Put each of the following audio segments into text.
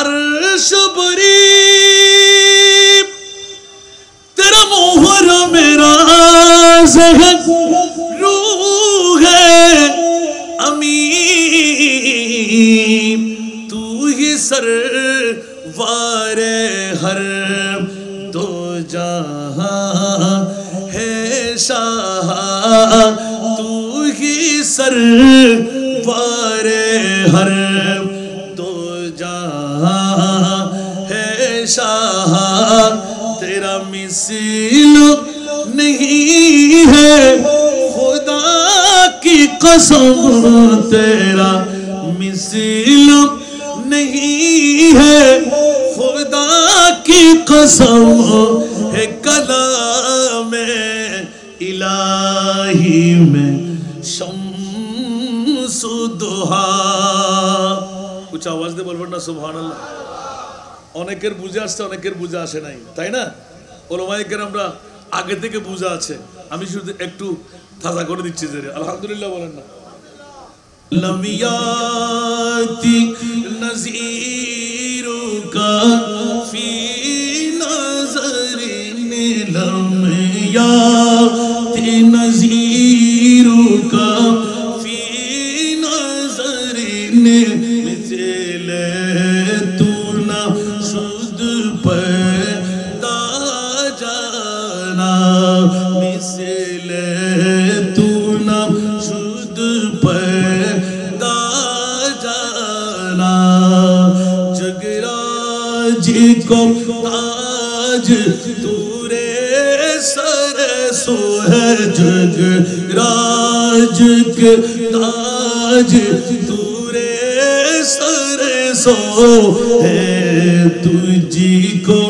अर्श बरी तेरा मोहर मेरा ज़हन रूह है अमीन तू ही सरवारे हर तो जहां है शाह तू ही सरवारे हर तो जहां है शाह तेरा मिसल नहीं है खुदा की कसम तेरा मिसल नहीं है खुदा की कसम है कलाम इलाही में शम्सुद्दुहा कुछ आवाज दे बोलबो ना सुबहानाल्लाह অনেকের বুঝে আসছে অনেকের বুঝে আসে নাই তাই না ওলামায়ে কেরামরা আগে থেকে বুঝা আছে আমি শুধু একটু তাজা করে দিচ্ছি যে আলহামদুলিল্লাহ বলেন না লমিয়াতি নযীরুকা ফি নজরিন লমিয়াতি নযীরুকা ফি নজরিন মিথলে তু না শুদ पैदा जाना मिसले तू ना शुद्ध पैदा जाना जगराज को ताज तूरे सर सो है जगराज के ताज तूरे सर सो है तुझी को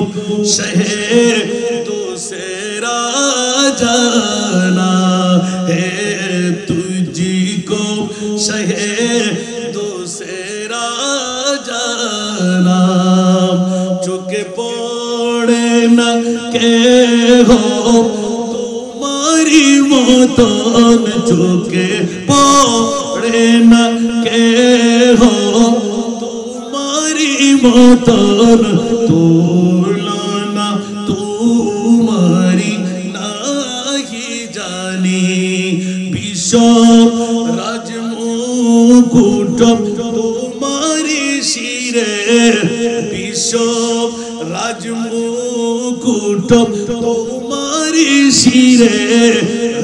शहर दूसरा जाना है तुझी को शहर दूसरा जाना चुके पड़े न के हो तुम्हारी मौतन चुके पड़े न के हो मौतन तुलना तुम्हारी नाही जानी विश्व राजमुकुट तुम्हारी शिरे विश्व राजमुकुट तुम्हारी शिरे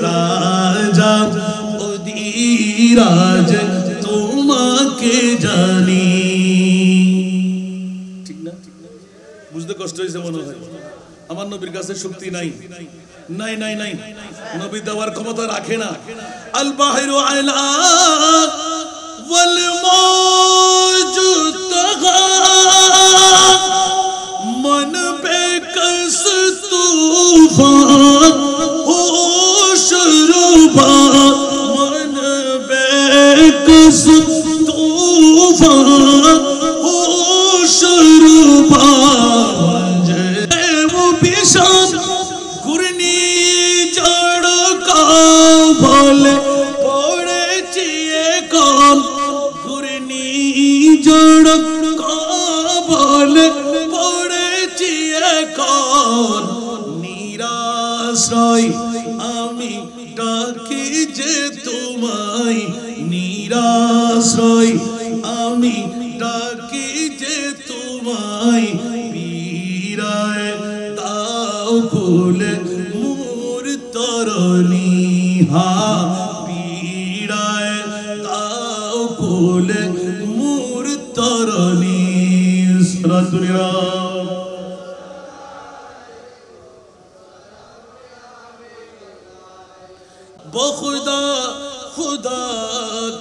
राजा अधिराज तुम्हाके जानी বুঝতে কষ্ট হইছে মনে হয় আমার নবীর কাছে শক্তি নাই নাই নাই নাই নবী দেওয়ার ক্ষমতা রাখে না আল বাহিরু আলা ওয়াল মৌজু তাগা মন বেকস তুফান হোশ রুবা মন বেকস তুফান হোশ রুবা নিরাশ্রয় আমি ডাকি যে তোমায় নিরাশ্রয় আমি ডাকি যে তোমায় পীরায় দাও কুলে মোর তরণী হা পীরায় দাও কুলে মোর তরণী সারা দুনিয়া वो खुदा खुदा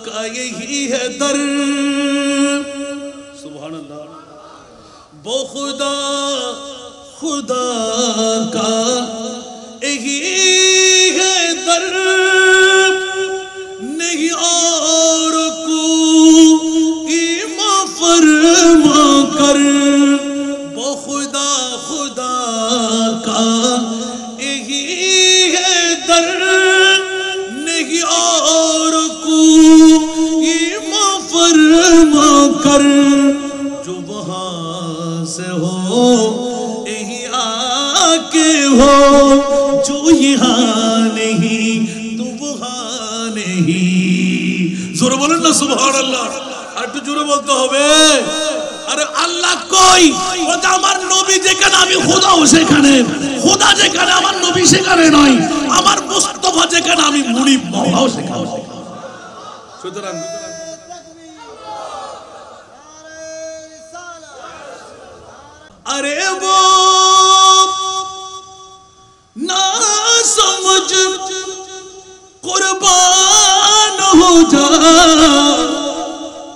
का यही है दर सुभान अल्लाह वो खुदा खुदा का यही है दर नहीं और कोई फरमा कर वो खुदा खुदा का यही है दर और कोई फरमा कर जो वहाँ وہاں سے ہو احیا کے ہو جو یہاں نہیں تو وہاں نہیں زور بولیں نا سبحان اللہ اٹھو جورے بولتا ہوئے আরে আল্লাহ কই ওটা আমার নবী যেখানে আমি খোদাও সেখানে খোদা যেখানে আমার নবী সেখানে নয় আমার মুস্তাফা যেখানে আমি মুনিব মাওলাও সেখানে সুতরাং আরে वो ना समझ कुर्बान हो जा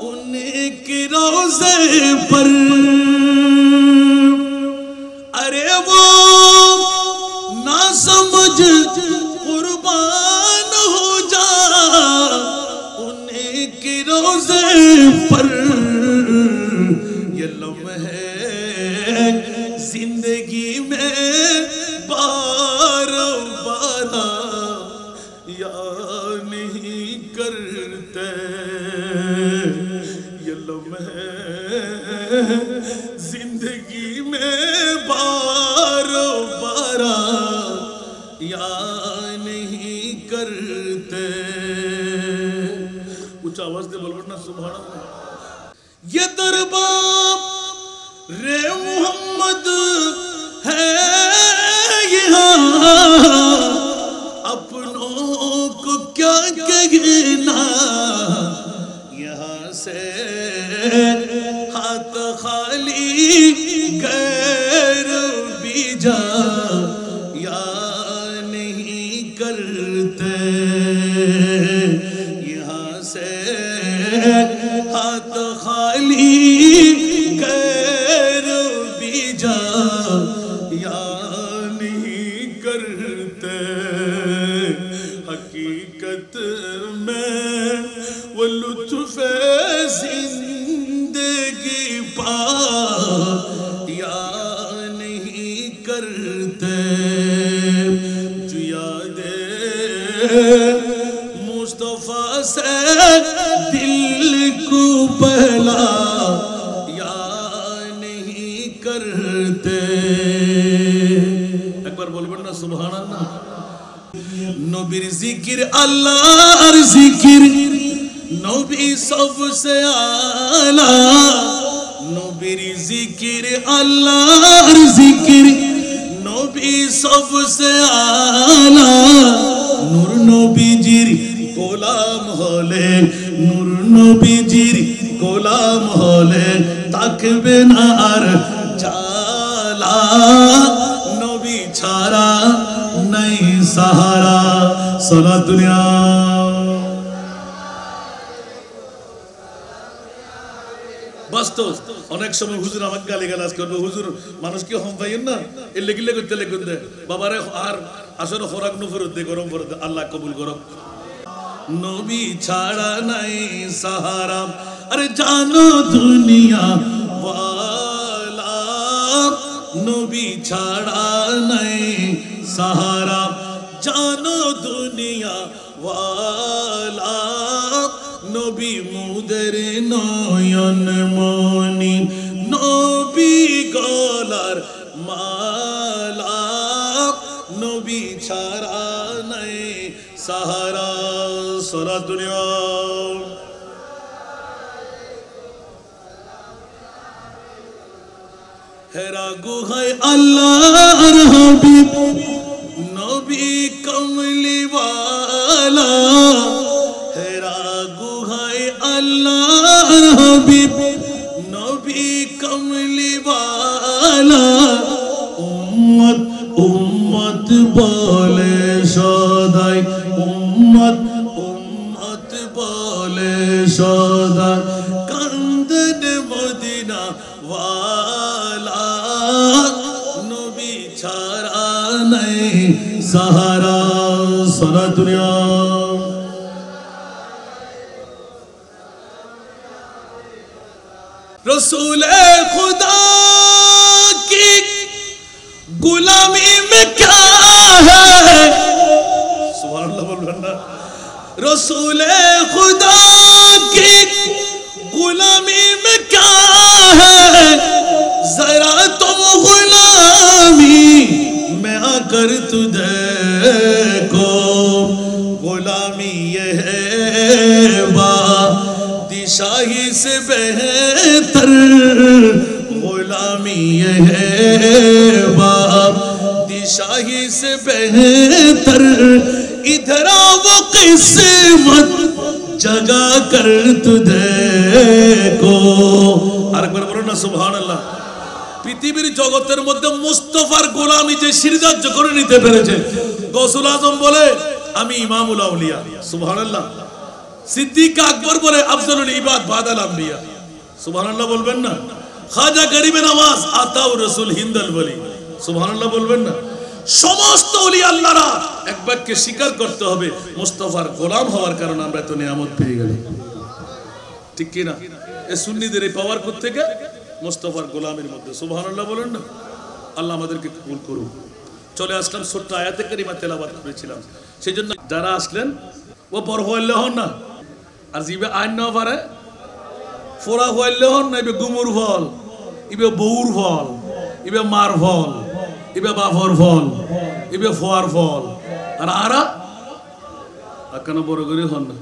उनके रोज़े पर अरे वो ना समझ कुर्बान हो जा उनके रोज़े पर ये लम्हे जिंदगी में बार बार याद नहीं करते ये लम्हे जिंदगी में बार बार याद नहीं करते ऊंचा आवाज दे बोल ना सुभान अल्लाह ये दरबार रे मोहम्मद है यहाँ अपनों को क्या कहना यहाँ से हाथ खाली गैर भी जा या नहीं करते यहाँ से हाथ खाली गैर भी जा या नहीं करते हकीकत में वो लुत्फ़ जिंदगी पा या नहीं करते जो याद मुस्तफा से दिल को बहला या नहीं करते एक बार बोल ना सुभान अल्लाह नबीर जिक्र अल्लाहर जिक्र नबी सबसे आला नबीर जिक्र अल्लाहर जिक्र नबी सबसे आला नूर नबीजिर গোলাম হলে নূর নবীজির গোলাম হলে থাকবে না আর জালা নবী ছাড়া নাই সাহারা সারা দুনিয়া বাস্তব অনেক সময় হুজুর আমাকে গালিগালাজ করবে হুজুর মানুষ কি হম পাইয়েন না এ লেগিলে করতে লেগুন দে বাবারে আর আসলে খোরাক নুফরত দে গরম ফরত আল্লাহ কবুল করো নবী ছাড়া নাই সাহারা আরে জানো দুনিয়া ওয়ালা নবী ছাড়া নাই সাহারা জানো দুনিয়া ওয়ালা নবী মুদের নয়ন মনি নবী গলার মালা নবী ছাড়া নাই সাহারা সারা দুনিয়া হেরা গুহায় আল্লাহর হাবিব নবী কমলি ওয়ালা হেরা গুহায় আল্লাহর হাবিব নবী কমলি ওয়ালা উম্মত উম্মত বলে সদাই উম্মত উম্মত বলে সদা কান্দন মদিনা ওয়ালা নবী ছাড়া নাই সাহারা সারা দুনিয়া रसूल खुदा की गुलामी में क्या है सुभान अल्लाह बोलना रसूल खुदा की गुलामी में क्या है بہتر غلامی یہ ہے باپ دی شاہی سے بہتر ادھر وہ قسمت جگا کر تجھے کو আরেকবার বলো না সুবহানাল্লাহ পৃথিবীর জগতের মধ্যে মুস্তাফার গোলামি যে সিরদার্য করে নিতে পেরেছে গৌসুল আজম বলে আমি ইমামুল আউলিয়া সুবহানাল্লাহ সিদ্দিক আকবর বলে আফজলুল ইবাদ বাদাল আম্বিয়া সুবহানাল্লাহ বলবেন না খাজা গরিবে নওয়াজ আতাউ রাসূল হিন্দাল বলি সুবহানাল্লাহ বলবেন না সমস্ত ওলি আল্লাহরা এক বাক্যে স্বীকার করতে হবে মুস্তাফার গোলাম হওয়ার কারণে আমরা এত নিয়ামত পেয়ে গেলাম ঠিক কি না এই সুন্নিদের এই পাওয়ার কোথা থেকে মুস্তাফার গোলামের মধ্যে সুবহানাল্লাহ বলেন না আল্লাহ আমাদেরকে কবুল করুন চলে আসলাম ছোট্ট আয়াতে কারিমা তেলাওয়াত করেছিলাম সেজন্য যারা আসলেন ও বড় হইলে হন না আর জিবে আইন না পারে ফোরা হইলে হন না ইবে গুমুর ফল ইবে বউর ফল ইবে মার ফল ইবে বাফর ফল ইবে ফোয়ার ফল আর আরা কেন বড় করে হন না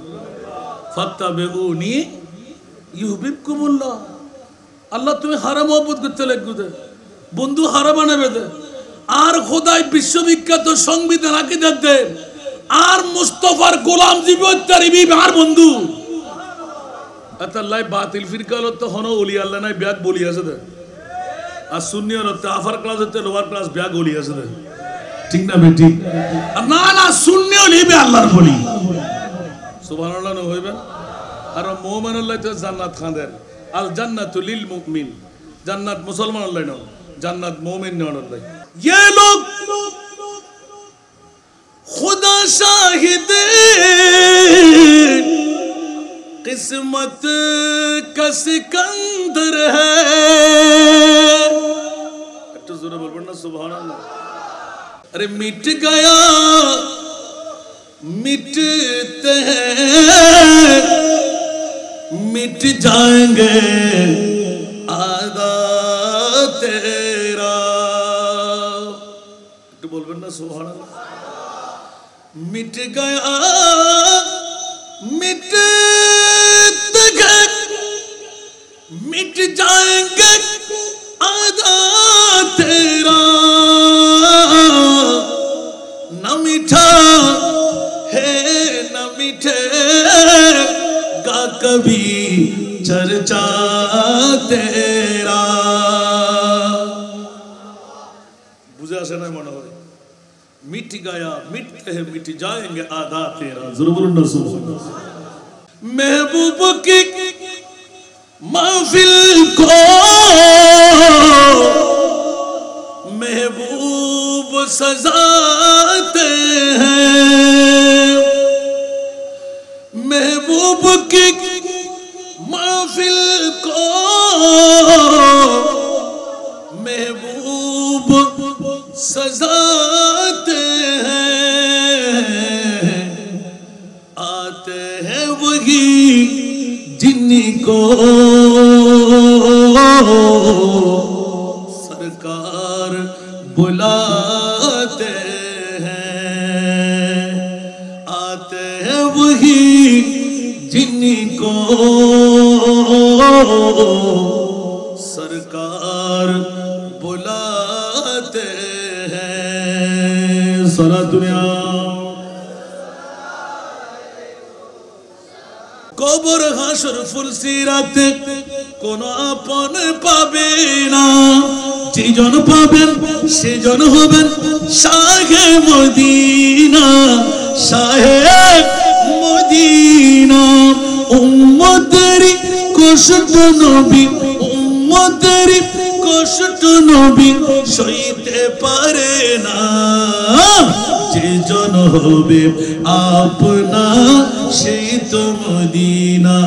ফাত্তাবিউনি ইউহিব্বুকুমুল্লাহ আল্লাহ তুমি হারা মহব্বত করতে লাগবে বন্ধু হারা বানাবে দে আর খোদাই বিশ্ববিখ্যাত সংবিধান আকীদা দে আর মুস্তাফার গোলাম জীবন তারিবি আর বন্ধু আল্লাহ বাতিল ফিরকা হলো তো হনো ওলি আল্লাহ নাই ব্যাগ বলি আছে দে আর সুন্নি হলো তো আফার ক্লাস হতে লোয়ার ক্লাস ব্যাগ বলি আছে দে ঠিক না বেটি না না সুন্নি ওলি বে আল্লাহর বলি সুবহানাল্লাহ না হইবে আর মুমিন আল্লাহ তো জান্নাত খাঁদের আল জান্নাতু লিল মুমিন জান্নাত মুসলমান আল্লাহ না জান্নাত মুমিন না আল্লাহ ये लोग खुदा शाहिद किस्मत का सिकंदर है একটু জোরে বলবেন না সুবহানাল্লাহ अरे मिट गया मिटते हैं मिट जाएंगे आदा तेरा একটু বলবেন না সুবহানাল্লাহ मिट गया मिटते हैं मिट जाएंगे आदा तेरा न मीठा है न मीठेगा कभी चर्चा तेरा बुझे आसे ना मने হয় मिट गया मिटते हैं मिट जाएंगे आधा तेरा जरूर न सुनो महबूब की महफिल को महबूब सजाते हैं महबूब की महफिल को महबूब सजाते हैं आते हैं वही जिनको सरकार बुलाते हैं आते हैं वही जिनको सरकार बुलाते हैं सारा दुनिया কবর হাসর ফুলসিরাতে কোন আপন পাবে না যেজন পাবেন সেজন হবেন শাহে মদিনা শাহে মদিনা উম্মতেরই কষ্ট নবী উম্মতেরই কষ্ট নবী সইতে পারে না যেজন হবে আপনা সেই তো মদিনা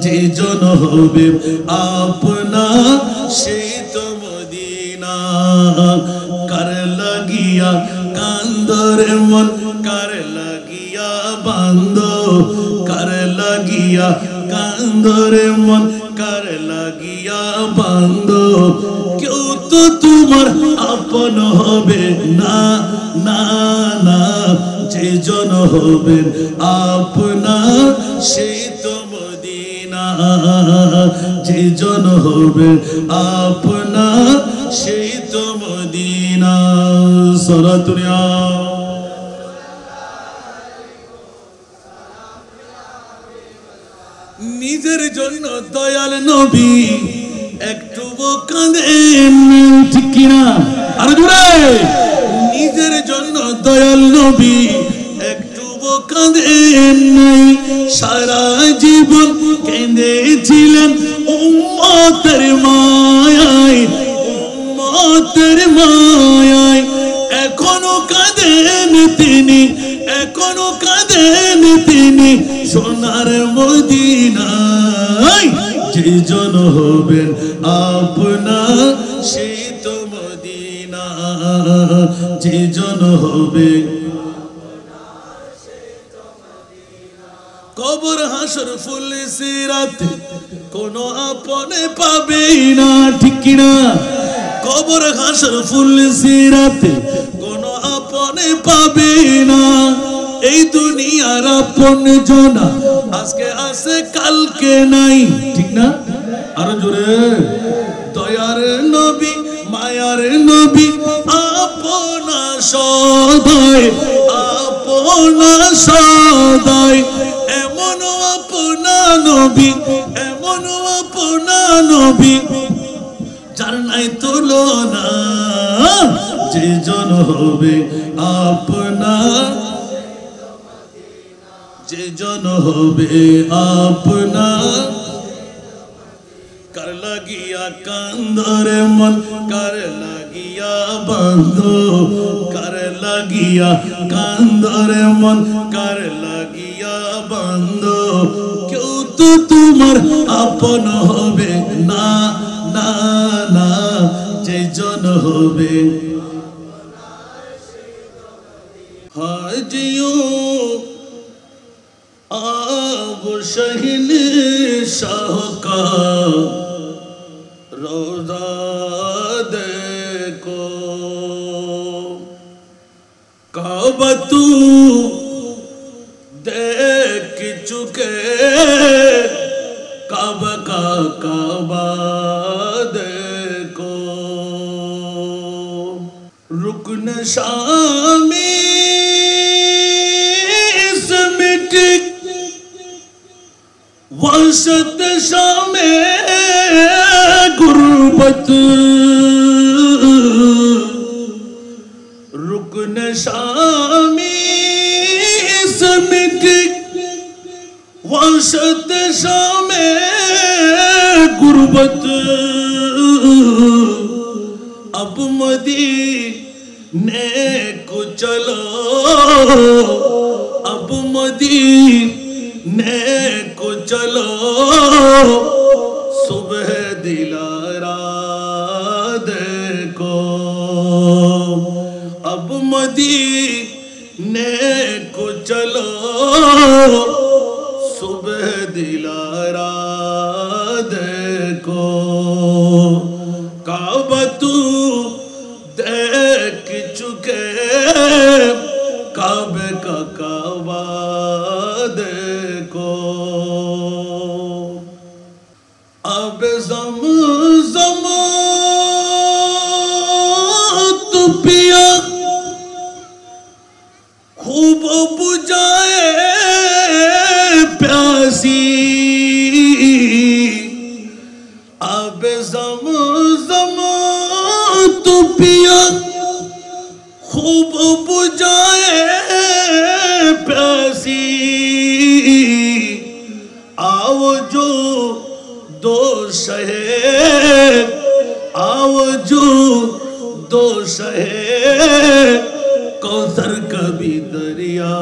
যেজন হবে আপনা সেই তো মদিনা কার লাগিয়া কান্দরে মন কার লাগিয়া বান্দ কার লাগিয়া কান্দরে মন কার লাগিয়া বান্দ কেউ তো তোমার আপন হবে না না না যেজন হবেন আপনা সেই তো মদিনা যে জন হবে আপনা সেই তো মদিনা সালাতুনিয়া নিজের জন্য দয়াল নবী একটু কাঁদেন ঠিক কিনা আর জোরে নিজের জন্য দয়াল নবী একটু কাঁদেন নাই সারা জীবন কেঁদেছিলেন উম্মতের মায়ায় উম্মতের মায়ায় এখনো কাঁদেন তিনি এখনো কাঁদেন তিনি সোনার মদিনায় যে জন হবেন আপনা সেই তো মদিনা যে জন হবে কবর হাসর ফুল সিরাত কোনো আপনে পাবে না ঠিক কিনা কবর হাসর ফুল সিরাত কোনো আপনে পাবে না এই দুনিয়ার আপন জনা আজকে আছে কালকে নাই ঠিক না আর জোরে দয়ার নবী মায়ার নবী আপনা সদাই আপনা সদাই এমন আপনা নবী এমন আপনা নবী যার নাই তুলনা যে জন হবে আপনা যে জন হবে আপনা कर लगिया कंदर मन कर लगिया बंधो कर लगिया कंदर मन कर लगिया बंधो क्यों तो तुम्हार अपन होबे ना ना ना जे जन होबे हाजियो आब शहीन शाह का रोज़ा देखो काबा तू देख चुके काबा का काबा देखो रुकन शामी समिट वसत शामे गुरबत रुकन शामी समिट वसत शामे गुरबत अब मदीने को चलो अब मदीने को चलो सुबह दिलारा देखो अब मदीने को चलो सुबह दिलारा देखो काबा तू देख चुके काबे का काबा देखो अब ज़म तो पिया खूब बुझाए प्यासी अब ज़म तो पिया खूब बुझाए प्यासी आओ जो दोष है आओ जो दोष है कौसर कभी दरिया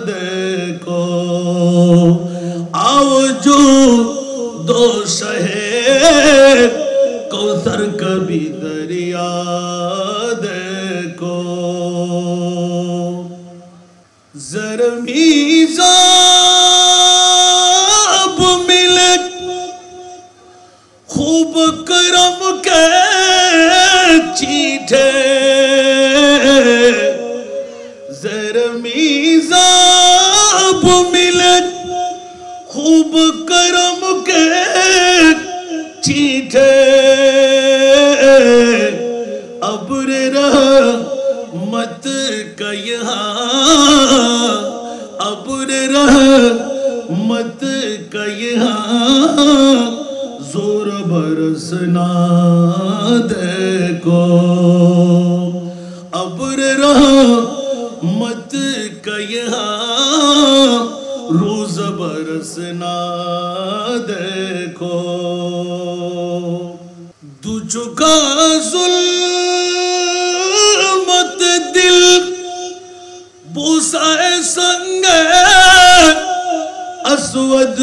देखो आओ जो दोष है कौसर कभी दरिया देखो ज़रमीज़ाब मिले खूब करम के चीठे ज़रमीज़ाब मिले खूब करम मीठे अब्र रहमत का यहाँ अब्र रहमत का यहाँ जोर बरसना देखो अब्र रहमत का यहाँ रोज बरसना देखो दू चुका जुल्मत दिल बूसाए संग असवद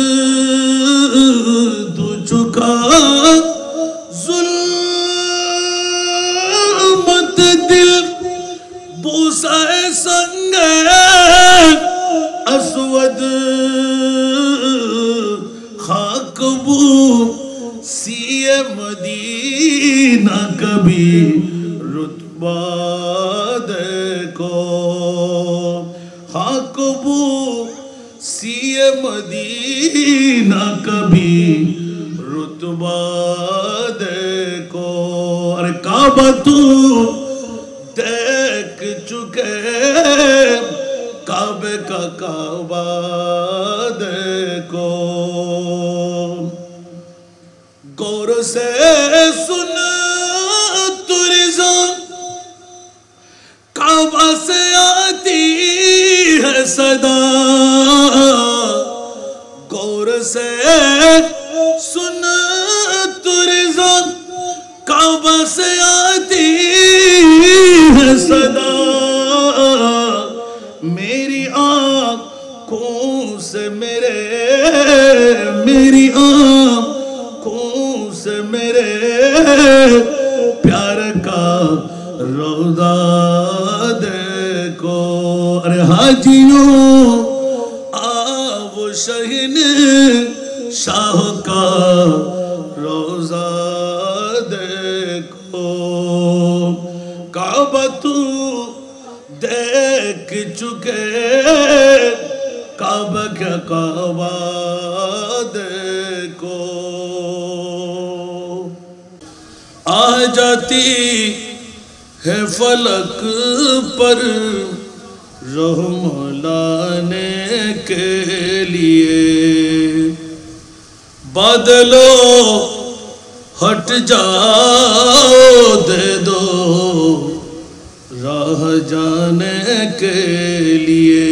दू चुका जुल्मत दिल बूसाए संग असवद खाकबू सीए मदीना कभी रुतबा देखो खाकबू सीए मदीना कभी रुतबा देखो अरे काबा तू देख चुके काबे का काबा देखो गौर से सुन तुरिज़ा काबा से आती है सदा गौर से सुन तुरिज़ा काबा से आती है सदा मेरी आँखों से मेरी आँखों से मेरे प्यार का रौदा देखो अरे हाजियों आओ शहीन शाह का रोजा देखो काबा तू देख चुके काबा क्या काबा देखो आ जाती है फलक पर रहम लाने के लिए बादलों हट जाओ दे दो राह जाने के लिए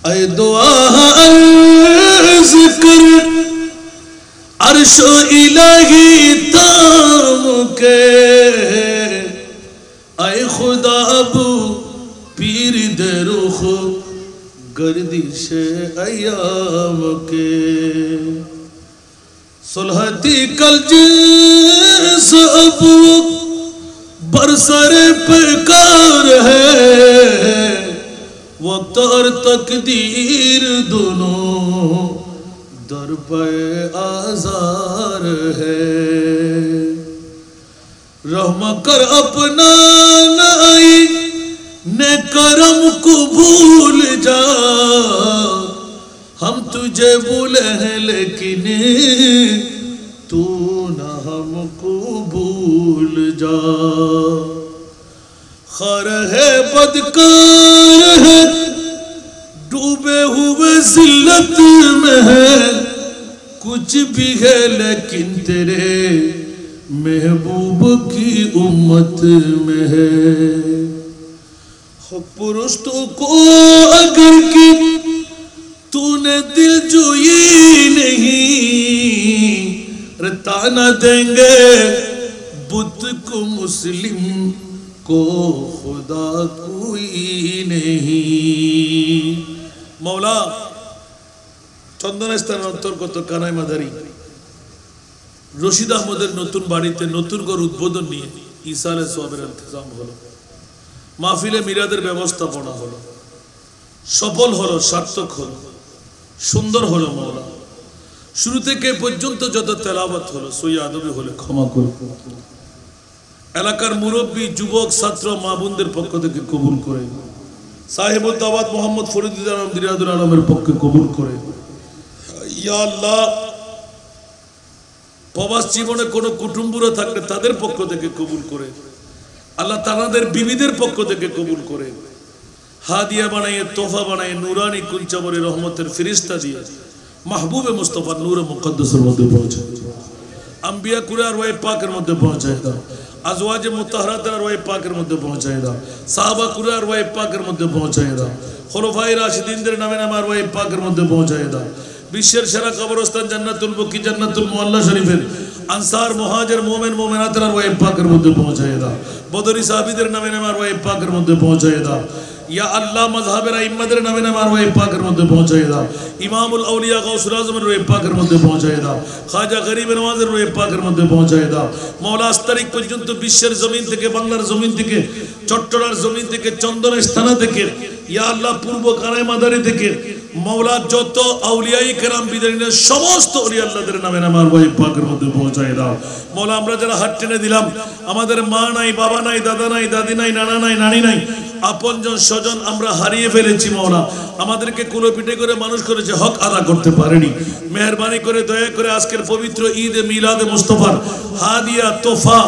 ऐ दुआ जिक्र अर्शो इलाही ताम के ऐ खुदा अबू पीर दे रुख गर्दिश अयाम के सुलहती कल जिस अबू बरसरे पेकार है वक्त और तकदीर दोनों दर पे आजार है रहम कर अपना नाई ने करम को भूल जा हम तुझे भूले हैं लेकिन तू न हमको भूल जा खर है बदकार है डूबे हुए जिल्लत में है कुछ भी है लेकिन तेरे महबूब की उम्मत में है पुरुष तो को अगर की तूने दिल जोई नहीं ताना देंगे बुत को मुस्लिम को खुदा कोई नहीं मौला चंदन स्थान अंतर्गत कानाई मादारी रशीद आहमদের নতুন বাড়িতে নতুন করে উদ্বোধন নিয়ে ইসালে সোয়াবের ইন্তজাম হলো মাহফিলে মিরাদের ব্যবস্থাপনা হলো সফল হলো সার্থক হলো সুন্দর হলো মওলা শুরু থেকে পর্যন্ত যত তেলাওয়াত হলো সই আদবে হলে ক্ষমা করো এলাকার মুরব্বি যুবক ছাত্র মা বোনদের পক্ষ থেকে কবুল করে সাহেবুল দাওয়াত মোহাম্মদ ফরিদুল আলম দিরাদুল আলমের পক্ষে কবুল করে ইয়া আল্লাহ প্রবাস জীবনে কোনো কুটুম্বরা থাকলে তাদের পক্ষ থেকে কবুল করে, আল্লাহ তাদের বিবিদের পক্ষ থেকে কবুল করে, হাদিয়া বানাইয়ে তোফা বানাইয়ে নুরানি কুঞ্চাবরে রহমতের ফিরিস্তা দিয়ে মাহবুবে মুস্তফা নূরে মুকদ্দাসের মধ্যে পৌঁছায় দাও। আম্বিয়া কুরে আরওয়ায়ে পাকের মধ্যে পৌঁছায় দাও। আজওয়াজে মুতাহহারাতের আরওয়ায়ে পাকের মধ্যে পৌঁছায় দাও। সাহাবা কুরে আরওয়ায়ে পাকের মধ্যে পৌঁছায় দাও। খোলাফায়ে রাশিদিনদের নামে নামে আরওয়ায়ে পাকের মধ্যে পৌঁছায় দাও। বিশ্বের সেরা কবরস্থান জান্নাতুল বকি জান্নাতুল মুআল্লা শরীফের আনসার মুহাজির মুমিন মুমিনাতের আরওয়ায়ে পাকের মধ্যে পৌঁছায় দাও। বদরি সাহাবীদের নামে নামে আরওয়ায়ে পাকের মধ্যে পৌঁছায় দাও। या अल्लाह मजहबेर आइम्माদের নামে নামে আরওয়ায়ে পাকের মধ্যে পৌঁছায় দাও। ইমামুল আউলিয়া গাউসুল আজমের আরওয়ায়ে পাকের মধ্যে পৌঁছায় দাও। খাজা গরিব নওয়াজের আরওয়ায়ে পাকের মধ্যে পৌঁছায় দাও। মাওলা আস্তারিক পর্যন্ত বিশ্বের জমিন থেকে, বাংলার জমিন থেকে, চট্টগ্রামের জমিন থেকে, চন্দনের স্থানা থেকে, ইয়া আল্লাহ পূর্ব কানাই মাদারি থেকে মাওলা যত আউলিয়ায়ে কেরাম বিদারিনের সমস্ত ওলিয়া আল্লাহদের নামে নামে আরওয়ায়ে পাকের মধ্যে পৌঁছায় দাও। মাওলা আমরা যারা হাত টেনে দিলাম, আমাদের মা নাই, বাবা নাই, দাদা নাই, দাদি নাই, নানা নাই, নানি নাই, আপনজন স্বজন আমরা হারিয়ে ফেলেছি। মাওলা আমাদেরকে কুলোপিঠে করে মানুষ করেছে, হক আদা করতে পারেনি। মেহেরবানি করে দয়া করে আজকের পবিত্র ঈদ এ মিলাদে মুস্তাফার হাদিয়া তোফা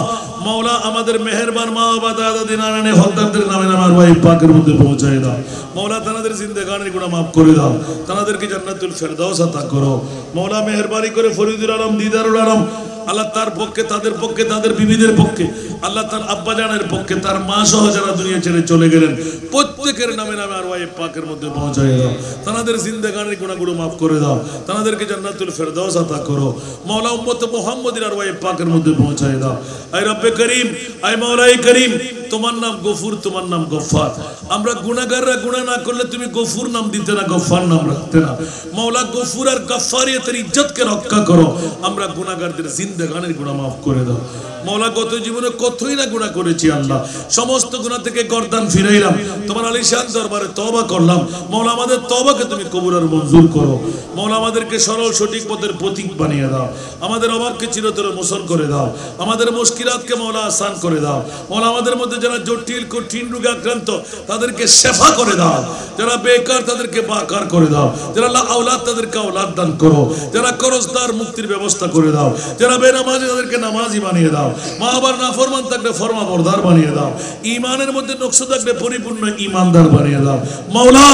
মাওলা আমাদের মেহেরবান মা বাবা দাদা দাদি নানা নানি হকদারদের নামে নামে আরওয়ায়ে পাকের মধ্যে পৌঁছায় দাও। মাওলা তাদের জিন্দেগানির গুনাহ মাফ করে দাও, তাদেরকে জান্নাতুল ফেরদাউস আতা করো। মাওলা মেহেরবানি করে ফরিদুল আলম, দিদারুল আলম আল্লাহ তার পক্ষে, তাদের পক্ষে, তাদের বিবিদের পক্ষে, আল্লাহ তার আব্বা জানের পক্ষে, তার মা সহ যারা দুনিয়া ছেড়ে চলে গেলেন প্রত্যেকের নামে নামে আরওয়ায়ে পাকের মধ্যে পৌঁছায় দাও। তাদের জিন্দেগানির গুনাহগুলো মাফ করে দাও, তাদেরকে জান্নাতুল ফেরদাউস আতা করো। মাওলা উম্মত মুহাম্মদীর আরওয়ায়ে পাকের মধ্যে পৌঁছায় দাও। আয় রব্বে করিম, আয় মাওলাই করিম, তোমার নাম গফুর, তোমার নাম গফফার। আমরা গুনাহগাররা গুনাহ না করলে তুমি গফুর নাম দিতে না, গফফার নাম রাখতে না। মাওলা গফুর আর গফফারিয়তের ইজ্জতকে রক্ষা করো। আমরা গুনাহগারদের জিন্দেগানির গুনাহ মাফ করে দাও। মাওলা গত জীবনে কতই না গুনাহ করেছি আল্লাহ, সমস্ত গুনাহ থেকে গর্দান ফিরাইলাম, তোমার আলিশান দরবারে তওবা করলাম। মাওলা আমাদের তওবাকে তুমি কবুল আর মঞ্জুর করো। মাওলা আমাদেরকে সরল সঠিক পথের প্রতীক বানিয়ে দাও। আমাদের অভাবকে চিরতরে মোচন করে দাও। আমাদের মুশকিলাতকে মাওলা আসান করে দাও। মাওলা আমাদের মধ্যে যারা জটিল কঠিন রোগে আক্রান্ত তাদেরকে শেফা করে দাও। যারা বেকার তাদেরকে বাকার করে দাও। যারা আওলাদ তাদেরকে আওলাদ দান করো। যারা করজদার মুক্তির ব্যবস্থা করে দাও। যারা বেনামাজি তাদেরকে নামাজি বানিয়ে দাও। মা বাবার নাফরমান থাকলে ফরমাবরদার বানিয়ে দাও। ঈমানের মধ্যে নকশ থাকলে পরিপূর্ণ ঈমানদার বানিয়ে দাও। মাওলা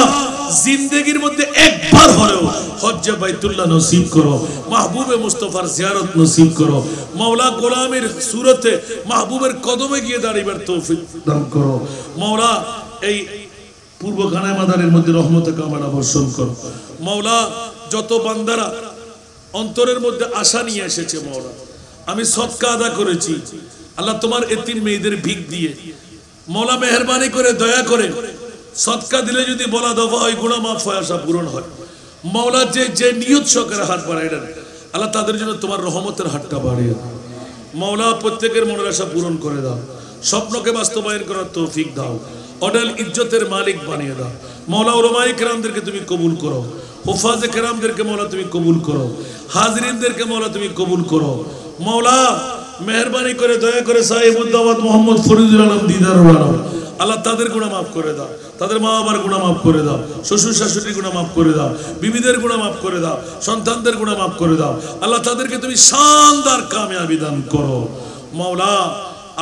জিন্দেগির মধ্যে একবার হলেও হজ্জে বাইতুল্লাহ নসিব করো। মাহবুবে মুস্তাফার জিয়ারত নসিব করো। মাওলা গোলামের সুরতে মাহবুবের কদমে গিয়ে দাঁড়িবার তৌফিক দান করো। মাওলা এই পূর্ব খানায় মাদারের মধ্যে রহমতে কামাল বর্ষণ করো। মাওলা যত বান্দারা অন্তরের মধ্যে আশা নিয়ে এসেছে, মাওলা আমি সদকা আদা করেছি আল্লাহ তোমার এতিম মেয়েদের ভিক দিয়ে, মাওলা মেহেরবানি করে দয়া করে সদকা দিলে যদি বলা দফা হয়, গুনাহ মাফ হয়, আশা পূরণ হয়। মাওলা যে নিয়ত সহকারে হাত বাড়াইলেন আল্লাহ তাদের জন্য তোমার রহমতের হাতটা বাড়িয়ে দাও। মাওলা প্রত্যেকের মনের আশা পূরণ করে দাও। স্বপ্নকে বাস্তবায়ন করার তৌফিক দাও। অডেল ইজ্জতের মালিক বানিয়ে দাও। মাওলা উলামায়ে কেরামদেরকে তুমি কবুল করো। হুফাজে কেরামদেরকে মাওলা তুমি কবুল করো। হাজিরিনদেরকে মাওলা তুমি কবুল করো। মাওলা মেহেরবানি করে দয়া করে সাহেবুদ দাওয়াত মোহাম্মদ ফরিদুল আলম, দিদারুল আলম আল্লাহ তাদের গুনাহ মাফ করে দাও। তাদের মা বাবার গুনাহ মাফ করে দাও। শ্বশুর শাশুড়ির গুনাহ মাফ করে দাও। বিবিদের গুনাহ মাফ করে দাও। সন্তানদের গুনাহ মাফ করে দাও। আল্লাহ তাদেরকে তুমি শানদার কামিয়াবি দান করো। মাওলা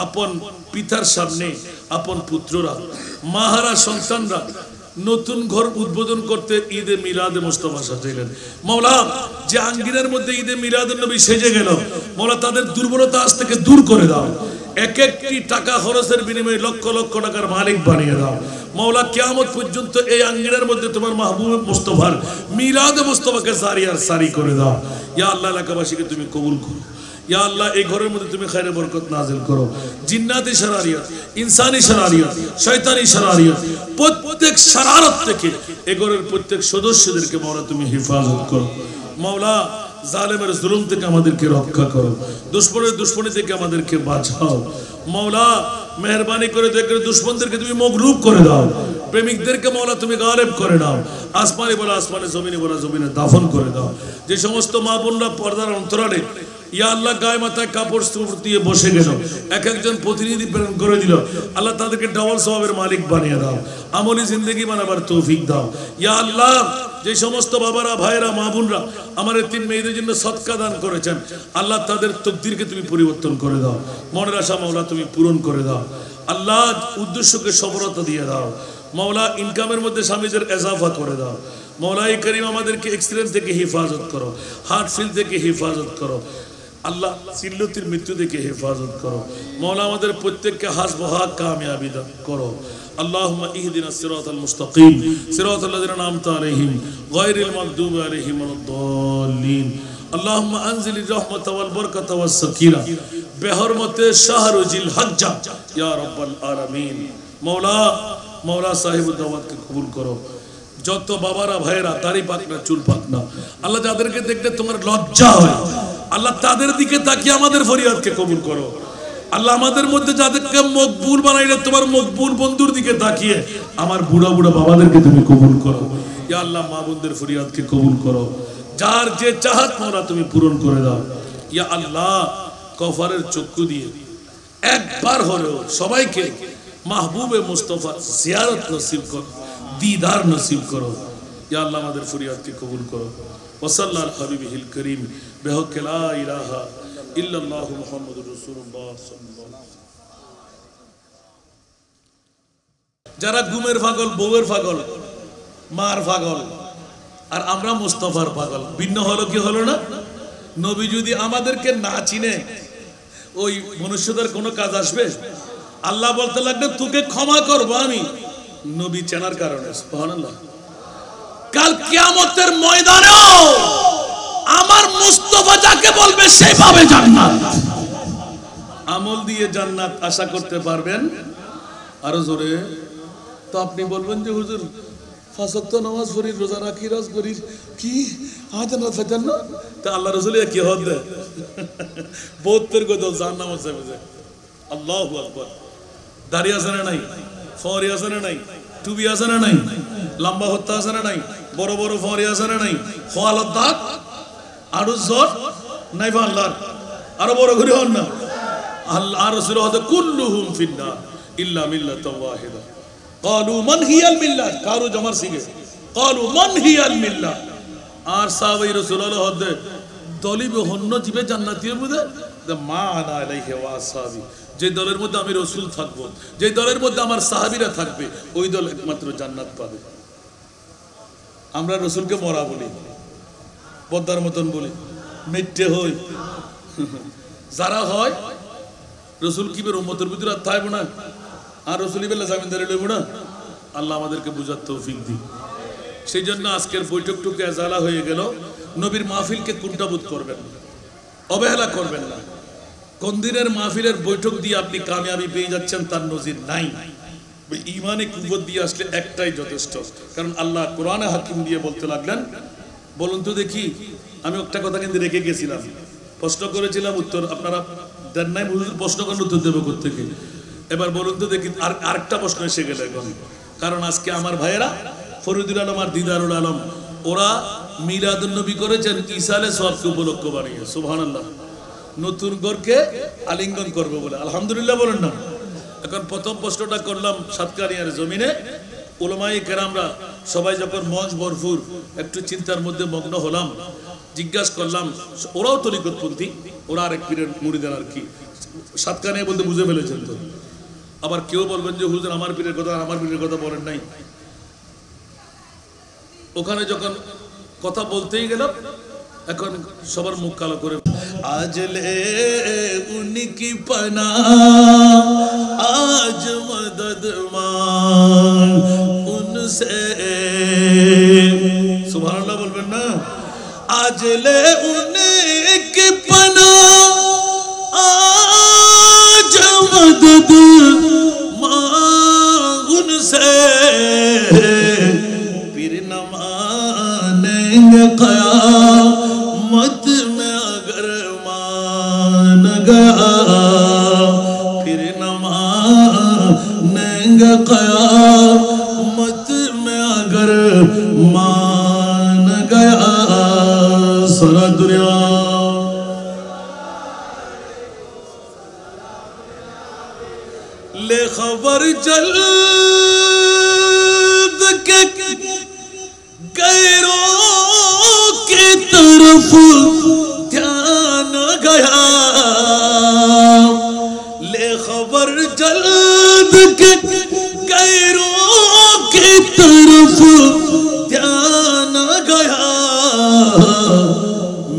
আপন পিতার সামনে আপন পুত্ররা, মাহারা সন্তানরা নতুন ঘর উদ্বোধন করতে ঈদে মিলাদে মুস্তাফা সাজাইলেন। মাওলা যে আঙ্গিনার মধ্যে ঈদে মিলাদুন নবী সেজে গেল, মাওলা তাদের দুর্বলতা আজ থেকে দূর করে দাও। এক একটি টাকা খরচের বিনিময়ে লক্ষ লক্ষ টাকার মালিক বানিয়ে দাও। মাওলা কিয়ামত পর্যন্ত এই আঙ্গিনার মধ্যে তোমার মাহবুব মুস্তাফার মিলাদে মুস্তাফাকে জারি আর সারি করে দাও। ইয়া আল্লাহ, এলাকাবাসীকে তুমি কবুল করো। ইয়া আল্লাহ, এই ঘরের মধ্যে তুমি খায়রে বরকত নাজিল করো। জিন্নাতি শারারিয়াত, ইনসানি শারারিয়াত, শয়তানি শারারিয়াত, প্রত্যেক শারারত থেকে এই ঘরের প্রত্যেক সদস্যদেরকে মাওলা তুমি হেফাজত করো। মাওলা জালেমের জুলুম থেকে আমাদেরকে রক্ষা করো। দুশমনের দুশমনি থেকে আমাদেরকে বাঁচাও। মাওলা মেহেরবানি করে দেখে দুশমনদেরকে তুমি মগরুব করে দাও। প্রেমিকদেরকে মাওলা তুমি গালেব করে দাও। আসমানে বলা আসমানে, জমিনে বলা জমিনে দাফন করে দাও। যে সমস্ত মা বোনরা পর্দার অন্তরালে ইয়া আল্লাহ গায়ে মাথায় কাপড় দিয়ে বসে গেল, এক একজন প্রতিনিধি প্রেরণ করে দিল, আল্লাহ তাদেরকে ডবল সওয়াবের মালিক বানিয়ে দাও। আমলি জিন্দেগি বানাবার তৌফিক দাও। ইয়া আল্লাহ, যে সমস্ত বাবারা ভাইরা মা বোনরা আমার এই 3 মেয়েদের জন্য সদকা দান করেছেন আল্লাহ তাদের তকদিরকে তুমি পরিবর্তন করে দাও মনের আশা মাওলা তুমি পূরণ করে দাও আল্লাহ উদ্দেশ্যকে সফলতা দিয়ে দাও মাওলা ইনকামের মধ্যে স্বামীদের ইজাফা করে দাও মওলাই করিম আমাদেরকে অ্যাক্সিডেন্ট থেকে হেফাজত করো হার্ট ফেল থেকে হেফাজত করো আল্লাহ সিল্লতির মৃত্যু থেকে হেফাজত করো মওলা আমাদের প্রত্যেককে হাসবহা কামিয়াবি দান করো اللهم اهدنا الصراط المستقيم صراط الذين أنعمت عليهم غير المغضوب عليهم ولا الضالين اللهم انزل الرحمة والبركة والسكينة بحرمة شهر ذي الحجة يا رب العالمين মওলা সাহেব দাওয়াতকে কবুল করো যত বাবারা ভাইরা দাড়ি পাক না চুল পাক না আল্লাহ যাদেরকে দেখতে তোমার লজ্জা হয় আল্লাহ তাদের দিকে তাকিয়ে আমাদের ফরিয়াদকে কবুল করো আল্লাহ আমাদের মধ্যে যাদেরকে মকবুল বানাইলে তোমার মকবুল বন্ধুর দিকে তাকিয়ে আমার বুড়া বুড়া বাবাদেরকে তুমি কবুল করো ইয়া আল্লাহ মা বোনদের ফরিয়াদকে কবুল করো যার যে চাহাত মোরা তুমি পূরণ করে দাও ইয়া আল্লাহ কফারের চক্ষু দিয়ে একবার হলেও সবাইকে মাহবুবে মুস্তাফা জিয়ারত নসিব করো दीदार नसीब करो या अल्लाह আমাদের ফরিয়াদকে কবুল করো ওয়াসাল্লাল হাবিবিল করিম বিহক লা ইলাহা ইল্লাল্লাহু মুহাম্মাদুর রাসূলুল্লাহ সাল্লাল্লাহু যারা ঘুমের পাগল বউয়ের পাগল মার পাগল আর আমরা মুস্তাফার পাগল ভিন্ন হলো কি হলো না নবী যদি আমাদেরকে না চিনে ওই মনুষ্যদের কোনো কাজ আসবে আল্লাহ বলতে লাগবে তোকে ক্ষমা করব আমি নবী চেনার কারণে সুবহানাল্লাহ কাল কিয়ামতের ময়দানেও আমার মুস্তাফা যাকে বলবে সে পাবে জান্নাত আমল দিয়ে জান্নাত আশা করতে পারবেন আরো জোরে তো আপনি বলবেন যে হুজুর 5 ওয়াক্ত নামাজ পড়ি রোজা রাখি রাজ করি কি জান্নাত পাবেন না তা আল্লাহ রাসূল কি হদ দেয় 72 গো জান্নাত যাবে আল্লাহু আকবার দাড়ি আছে না নাই ফরি আছে না নাই টুবি আছে না নাই লম্বা হত্যা আছে না নাই বড় বড় ফরি আছে না নাই খোয়ালত দাঁত আরো জোর নাই বা আল্লাহ আরো বড় করে হন না আল্লাহ রাসূল হতে কুল্লুহুম ফিন্নার ইল্লা মিল্লাতান ওয়াহিদা ক্বালু মান হিয়াল মিল্লাত কারু জমার সিগে ক্বালু মান হিয়াল মিল্লাত আর সাহাবায়ে রাসূলুল্লাহ হতে দলিবে হন্ন জিবে জান্নাতীর মধ্যে মা আনা আলাইহি ওয়া আসহাবি যে দলের মধ্যে আমি রাসূল থাকবো যে দলের মধ্যে আমার সাহাবীরা থাকবে ওই দল একমাত্র জান্নাত পাবে আমরা রাসূলকে মরা বলি বদ্দার মতন বলি মিথ্যে হই যারা হয় রাসূল কিবের উম্মতের ভিতরে আর থাকবে না আর রাসূলই বলে জামিনদারি লইব না আল্লাহ আমাদেরকে বুঝার তৌফিক দিন সেই জন্য আজকের বৈঠকটুকু এজালা হয়ে গেল নবীর মাহফিলকে কুণ্ঠাবোধ করবেন না অবহেলা করবেন না কোন দিনের মাহফিলের বৈঠক দিয়ে আপনি কামিয়াবি পেয়ে যাচ্ছেন তার নজির নাই ঈমানে কুওয়াত দিয়ে আসলে একটাই যথেষ্ট কারণ আল্লাহ কোরআনে হাকিম দিয়ে বলতে লাগলেন বলুন তো দেখি আমি একটা কথা কিন্তু রেখে গেছিলাম প্রশ্ন করেছিলাম উত্তর আপনারা দেন নাই প্রশ্ন করার উত্তর দেব কোত্থেকে এবার বলুন তো দেখি আরেকটা প্রশ্ন এসে গেল এখন কারণ আজকে আমার ভাইয়েরা ফরিদুল আলম আর দিদারুল আলম ওরা মিলাদুন নবী করেছেন ঈসা আলাইহিস সালামকে উপলক্ষ বানিয়ে সুবহানাল্লাহ নতুন ঘরকে আলিঙ্গন করবে বলে আলহামদুলিল্লাহ বলেন না এখন প্রথম প্রশ্নটা করলাম সাতকানিয়ার জমিনে উলামায়ে কেরামরা সবাই যখন মঞ্চ ভরপুর একটু চিন্তার মধ্যে মগ্ন হলাম জিজ্ঞাসা করলাম ওরাও তরিকতপন্থী ওরা আরেক পীরের মুরিদান আর কি সাতকানিয়া বলতে বুঝে ফেলেছেন তো আবার কেউ বলবেন যে হুজুর আমার পীরের কথা বলেন নাই ওখানে যখন কথা বলতেই গেলাম এখন সবার মুখ কালো করে আজ লে উনকি পনা আজ মদদ মান উনসে সুবহানাল্লাহ বলবেন না আজ লে উনকি পনা আজ মদদ মান উনসে পীর না मानेंगे क़यामत में अगर मान गया फिर न मानेंगे क़यामत में अगर मान गया सारा दुनिया ले खबर जल्द के गैरों तरफ ध्यान गया, ले खबर जल्द के गैरों की तरफ ध्यान गया।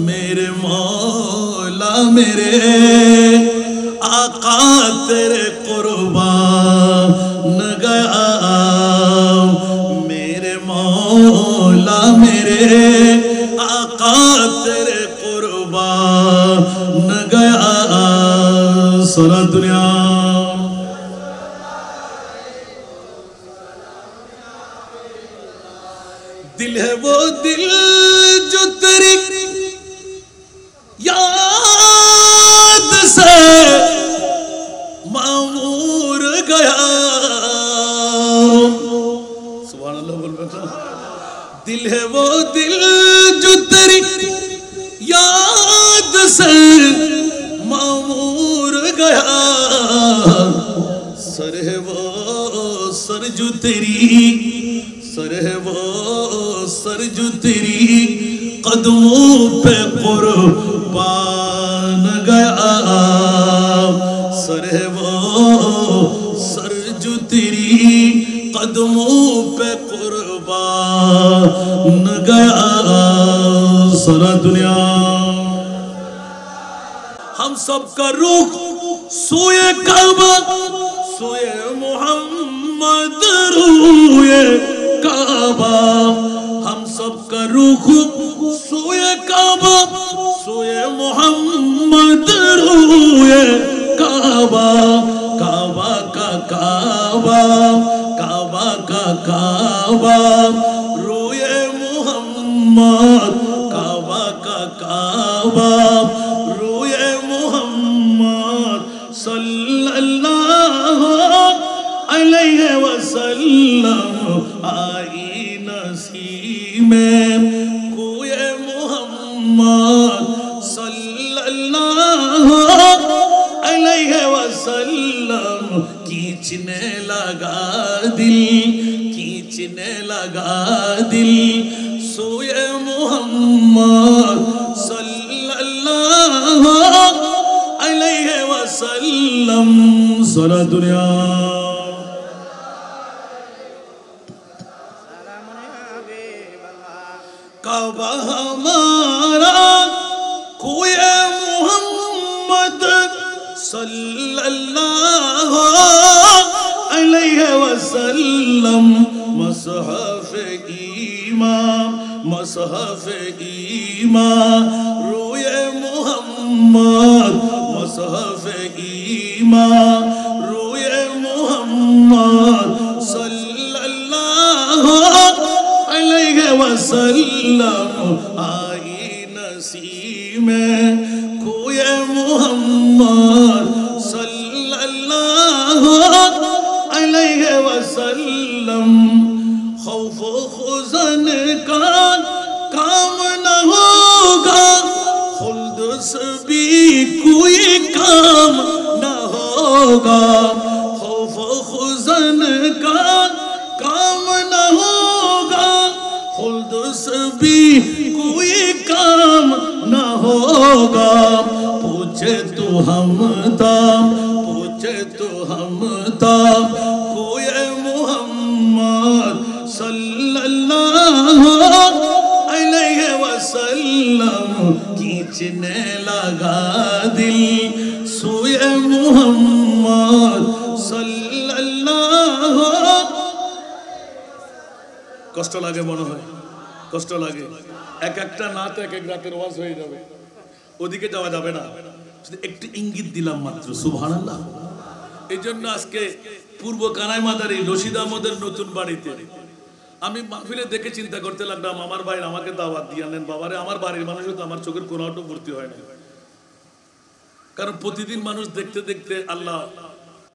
मेरे मौला मेरे आका तेरे कुर्बान गया, मेरे मौला मेरे आका तेरे कुर्बान गया। सारा दुनिया दिल है वो दिल जो तेरी याद से मामूर गया। सुभान अल्लाह बोल बेटा। दिल है वो दिल जो तेरी याद से मामूर गया। सर है वो सर जो तेरी, सर है वो सर जो तेरी कदमों पे कुर्बान गया। सर है वो सर जो तेरी कदमों पे कुर्बान गया। सारा दुनिया हम सब का रुख सोए काबा, सोए मोहम्मद रूए काबा। हम सब का रुख सोए काबा, सोए मोहम्मद रूए काबा। काबा का काबा, काबा का काबा रूए मोहम्मद। काबा का काबा रूए मोहम्मद सल्लल्लाहु अलैहि वसल्लम। आई नसीमें कोए मोहम्मद सल्लल्लाहु अलैहि वसल्लम। खींचने लगा दिल, खींचने लगा दिल सोए मोहम्मद सल्लल्लाहु अलैहि वसल्लम। सारा दुनिया काबा हमारा कोए मोहम्मद सल्लल्लाहु अलैहि वसल्लम। मसहफ ईमान, मसहफ ईमान रोए मोहम्मद। मसहफ ईमान रोए मोहम्मद सल्लल्लाहु अलैहि वसल्लम। आई नसीमें कोए मोहम्मद सल्लल्लाहु अलैहि वसल्लम। खौफ खुजन का काम न होगा, खुल्द से भी कोई काम न होगा। खौफ खुजन का काम न होगा, खुल्द से भी कोई काम न होगा। पूछे तो हम ताम, पूछे तो हम ताम कोए मोहम्मद सल्लल्लाहु अलैहि वसल्लम। खींचने लगा दिल सोए मोहम्मद सल्लल्लाहु। কষ্ট লাগে মনে হয়, কষ্ট লাগে। এক একটা নাত এক এক রাতের ওয়াজ হয়ে যাবে, ওদিকে যাওয়া যাবে না। একটু ইঙ্গিত দিলাম মাত্র। সুবহানাল্লাহ। এই জন্য আজকে পূর্ব কানাই মাদারি রশিদ আহমদের নতুন বাড়িতে আমি মাহফিলে দেখে চিন্তা করতে লাগলাম, আমার ভাই আমাকে দাওয়াত দিয়ে আনলেন। বাবারে, আমার বাড়ির মানুষও তো আমার চোখের কোনাটা ভর্তি হয় না, কারণ প্রতিদিন মানুষ দেখতে দেখতে আল্লাহ